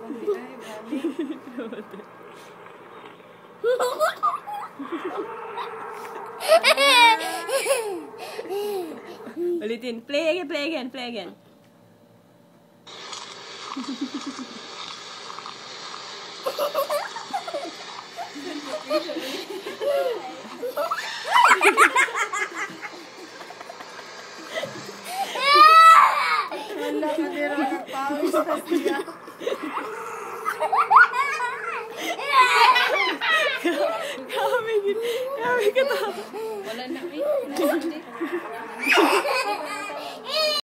Ay, bali. Ulitin. Play again, play again, play again. Wala ka nila nagpawis na siya. Kami katawa. Wala na,